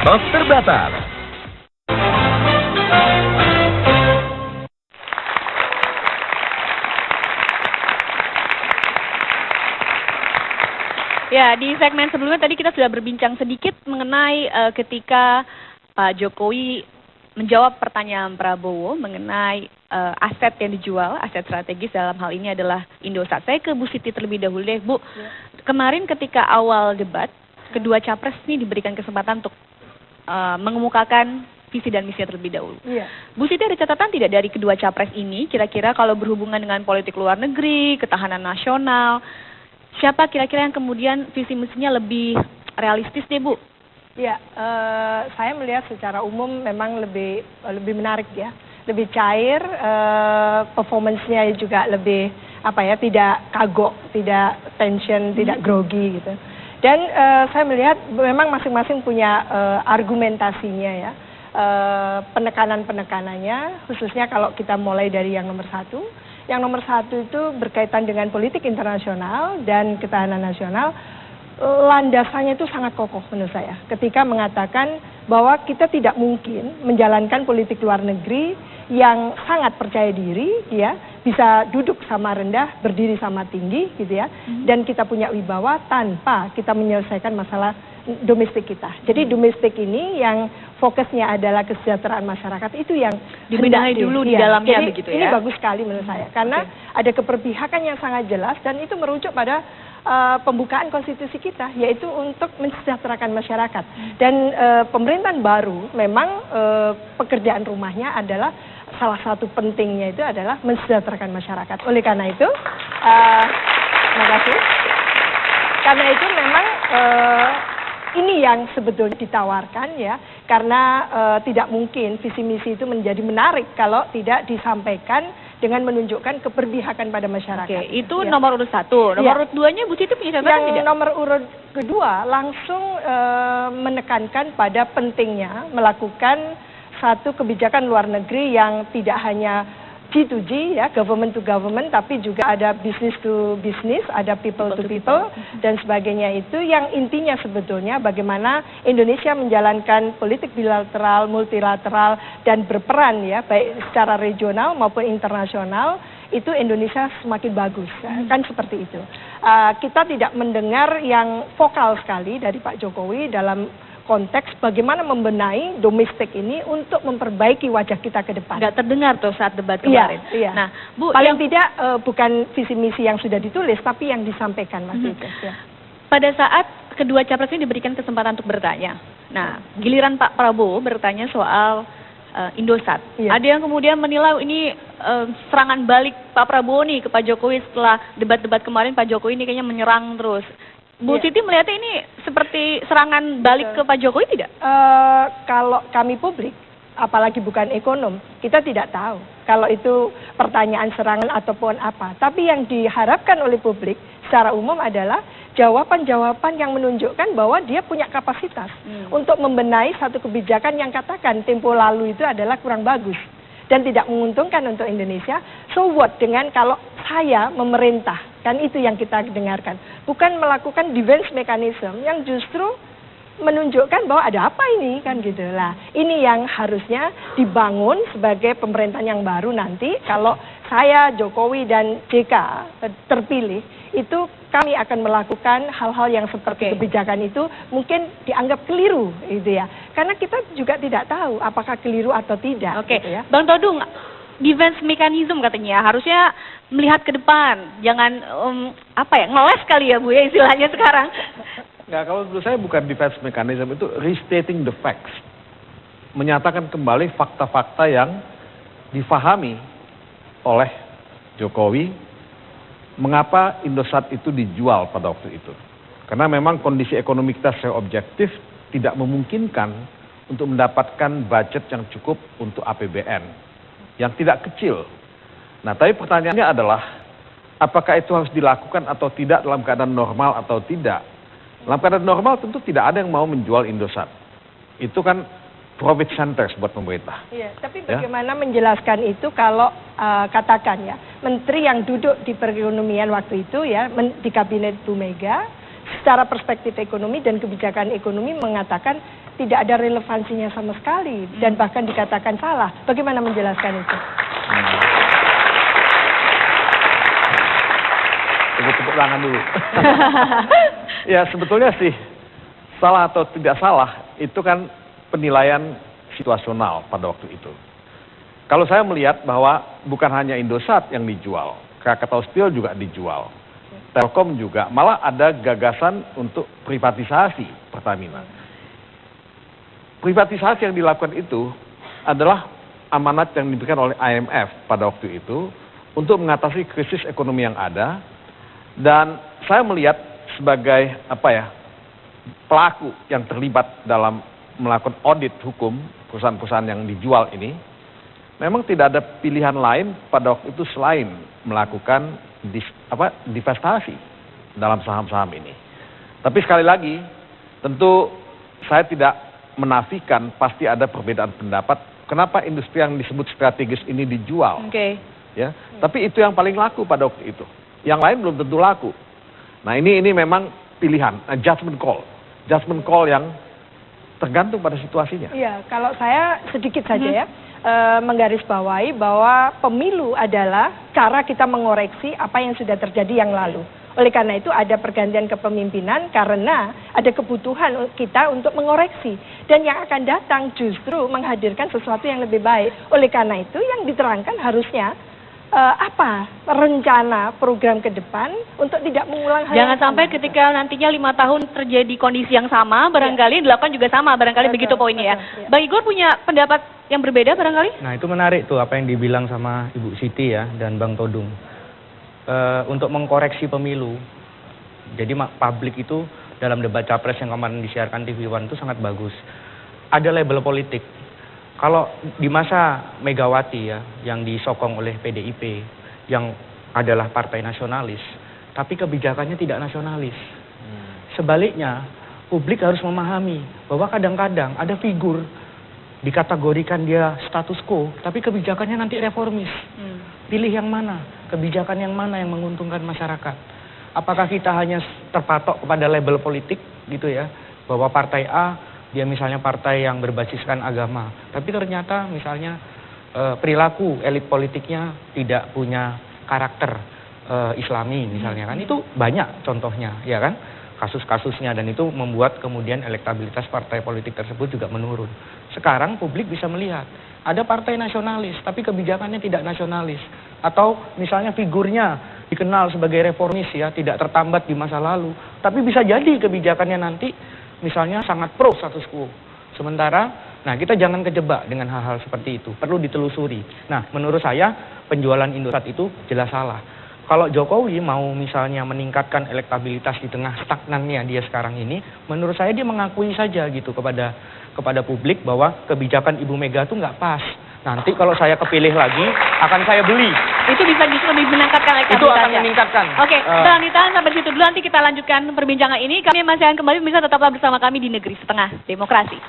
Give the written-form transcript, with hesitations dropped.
Tos Terbatas. Ya, di segmen sebelumnya tadi kita sudah berbincang sedikit mengenai ketika Pak Jokowi menjawab pertanyaan Prabowo mengenai aset yang dijual, aset strategis dalam hal ini adalah Indosat. Saya ke Bu Siti terlebih dahulu deh, Bu. Ya. Kemarin ketika awal debat, kedua capres ini diberikan kesempatan untuk mengemukakan visi dan misi terlebih dahulu. Ya. Bu Siti ada catatan tidak dari kedua capres ini, kira-kira kalau berhubungan dengan politik luar negeri, ketahanan nasional, siapa kira-kira yang kemudian visi misinya lebih realistis deh, Bu? Ya, saya melihat secara umum memang lebih menarik ya, lebih cair, performance-nya juga lebih tidak kagok, tidak tension, tidak grogi gitu. Dan saya melihat memang masing-masing punya argumentasinya ya, penekanan-penekanannya, khususnya kalau kita mulai dari yang nomor satu. Yang nomor satu itu berkaitan dengan politik internasional dan ketahanan nasional. Landasannya itu sangat kokoh menurut saya. Ketika mengatakan bahwa kita tidak mungkin menjalankan politik luar negeri yang sangat percaya diri, ya, bisa duduk sama rendah, berdiri sama tinggi, gitu ya. Dan kita punya wibawa tanpa kita menyelesaikan masalah domestik kita. Jadi domestik ini yang fokusnya adalah kesejahteraan masyarakat, itu yang dibenahi dulu di dalamnya. Jadi, begitu ya. Ini bagus sekali menurut saya karena ada keperpihakan yang sangat jelas dan itu merujuk pada pembukaan konstitusi kita, yaitu untuk mensejahterakan masyarakat. Dan pemerintahan baru memang pekerjaan rumahnya adalah salah satu pentingnya itu adalah mensejahterakan masyarakat. Oleh karena itu, terima kasih. Karena itu memang ini yang sebetulnya ditawarkan ya, karena tidak mungkin visi misi itu menjadi menarik kalau tidak disampaikan dengan menunjukkan keberpihakan pada masyarakat. Oke, itu ya. Nomor urut satu. Nomor urut duanya Bu Siti punya catatan tidak? Yang nomor urut kedua langsung menekankan pada pentingnya melakukan satu kebijakan luar negeri yang tidak hanya G2G ya, government to government, tapi juga ada business to business, ada people to people dan sebagainya, itu yang intinya sebetulnya bagaimana Indonesia menjalankan politik bilateral, multilateral dan berperan ya, baik secara regional maupun internasional, itu Indonesia semakin bagus, kan seperti itu. Kita tidak mendengar yang vokal sekali dari Pak Jokowi dalam konteks bagaimana membenahi domestik ini untuk memperbaiki wajah kita ke depan. Nggak terdengar tuh saat debat kemarin. Iya. Nah, Bu, paling tidak bukan visi misi yang sudah ditulis, tapi yang disampaikan Mas itu. Ya. Pada saat kedua capres ini diberikan kesempatan untuk bertanya. Nah, giliran Pak Prabowo bertanya soal Indosat. Iya. Ada yang kemudian menilai ini serangan balik Pak Prabowo nih ke Pak Jokowi setelah debat-debat kemarin. Pak Jokowi ini kayaknya menyerang terus. Bu Siti melihatnya ini seperti serangan balik ke Pak Jokowi tidak? Kalau kami publik, apalagi bukan ekonom, kita tidak tahu kalau itu pertanyaan serangan ataupun apa. Tapi yang diharapkan oleh publik secara umum adalah jawaban-jawaban yang menunjukkan bahwa dia punya kapasitas untuk membenahi satu kebijakan yang katakan tempo lalu itu adalah kurang bagus dan tidak menguntungkan untuk Indonesia. So what dengan kalau saya memerintah, kan itu yang kita dengarkan. Bukan melakukan defense mechanism yang justru menunjukkan bahwa ada apa ini, kan gitu lah. Ini yang harusnya dibangun sebagai pemerintahan yang baru nanti. Kalau saya, Jokowi dan JK terpilih, itu kami akan melakukan hal-hal yang seperti kebijakan itu mungkin dianggap keliru, gitu ya. Karena kita juga tidak tahu apakah keliru atau tidak. Gitu ya. Bang Todung, defense mechanism katanya harusnya melihat ke depan, jangan ngeles kali ya Bu ya istilahnya sekarang. Nggak, kalau menurut saya bukan defense mechanism, itu restating the facts, menyatakan kembali fakta-fakta yang difahami oleh Jokowi mengapa Indosat itu dijual pada waktu itu. Karena memang kondisi ekonomi kita secara objektif tidak memungkinkan untuk mendapatkan budget yang cukup untuk APBN yang tidak kecil. Nah, tapi pertanyaannya adalah apakah itu harus dilakukan atau tidak dalam keadaan normal atau tidak? Dalam keadaan normal tentu tidak ada yang mau menjual Indosat. Itu kan profit centers buat pemerintah. Iya, tapi bagaimana menjelaskan itu kalau katakan ya, menteri yang duduk di perekonomian waktu itu ya, di kabinet Bu Mega, secara perspektif ekonomi dan kebijakan ekonomi mengatakan tidak ada relevansinya sama sekali dan bahkan dikatakan salah. Bagaimana menjelaskan itu? Tepuk tangan dulu. Ya sebetulnya sih salah atau tidak salah itu kan penilaian situasional pada waktu itu. Kalau saya melihat bahwa bukan hanya Indosat yang dijual, Krakatau Steel juga dijual, Telkom juga, malah ada gagasan untuk privatisasi Pertamina. Privatisasi yang dilakukan itu adalah amanat yang diberikan oleh IMF pada waktu itu untuk mengatasi krisis ekonomi yang ada, dan saya melihat sebagai pelaku yang terlibat dalam melakukan audit hukum perusahaan-perusahaan yang dijual ini, memang tidak ada pilihan lain pada waktu itu selain melakukan divestasi dalam saham-saham ini. Tapi sekali lagi, tentu saya tidak menafikan pasti ada perbedaan pendapat kenapa industri yang disebut strategis ini dijual. Ya, tapi itu yang paling laku pada waktu itu. Yang lain belum tentu laku. Nah ini memang pilihan, judgment call yang tergantung pada situasinya. Iya, kalau saya sedikit saja ya, menggarisbawahi bahwa pemilu adalah cara kita mengoreksi apa yang sudah terjadi yang lalu. Oleh karena itu ada pergantian kepemimpinan karena ada kebutuhan kita untuk mengoreksi. Dan yang akan datang justru menghadirkan sesuatu yang lebih baik. Oleh karena itu yang diterangkan harusnya apa rencana program ke depan untuk tidak mengulang hal Jangan sampai ketika nantinya 5 tahun terjadi kondisi yang sama, barangkali dilakukan juga sama, barangkali begitu poinnya ya. Bang Igor punya pendapat yang berbeda barangkali? Nah itu menarik tuh apa yang dibilang sama Ibu Siti ya dan Bang Todung. Untuk mengkoreksi pemilu, jadi publik itu dalam debat capres yang kemarin disiarkan TV One itu sangat bagus. Ada label politik. Kalau di masa Megawati ya, yang disokong oleh PDIP, yang adalah partai nasionalis, tapi kebijakannya tidak nasionalis. Sebaliknya, publik harus memahami bahwa kadang-kadang ada figur dikategorikan dia status quo, tapi kebijakannya nanti reformis. Pilih yang mana? Kebijakan yang mana yang menguntungkan masyarakat? Apakah kita hanya terpatok kepada label politik gitu ya, bahwa partai A dia misalnya partai yang berbasiskan agama, tapi ternyata misalnya perilaku elit politiknya tidak punya karakter Islami misalnya kan, itu banyak contohnya ya kan, kasus-kasusnya, dan itu membuat kemudian elektabilitas partai politik tersebut juga menurun. Sekarang publik bisa melihat ada partai nasionalis tapi kebijakannya tidak nasionalis, atau misalnya figurnya dikenal sebagai reformis ya, tidak tertambat di masa lalu, tapi bisa jadi kebijakannya nanti misalnya sangat pro status quo. Sementara, nah kita jangan kejebak dengan hal-hal seperti itu, perlu ditelusuri. Nah menurut saya penjualan Indosat itu jelas salah. Kalau Jokowi mau misalnya meningkatkan elektabilitas di tengah stagnannya dia sekarang ini, menurut saya dia mengakui saja gitu kepada publik bahwa kebijakan Ibu Mega itu nggak pas. Nanti kalau saya kepilih lagi, akan saya beli. Itu bisa justru lebih meningkatkan elektabilitas. Itu akan meningkatkan. Oke, Bang ditahan sampai situ dulu, nanti kita lanjutkan perbincangan ini. Kami masih akan kembali, bisa tetaplah bersama kami di Negeri Setengah Demokrasi.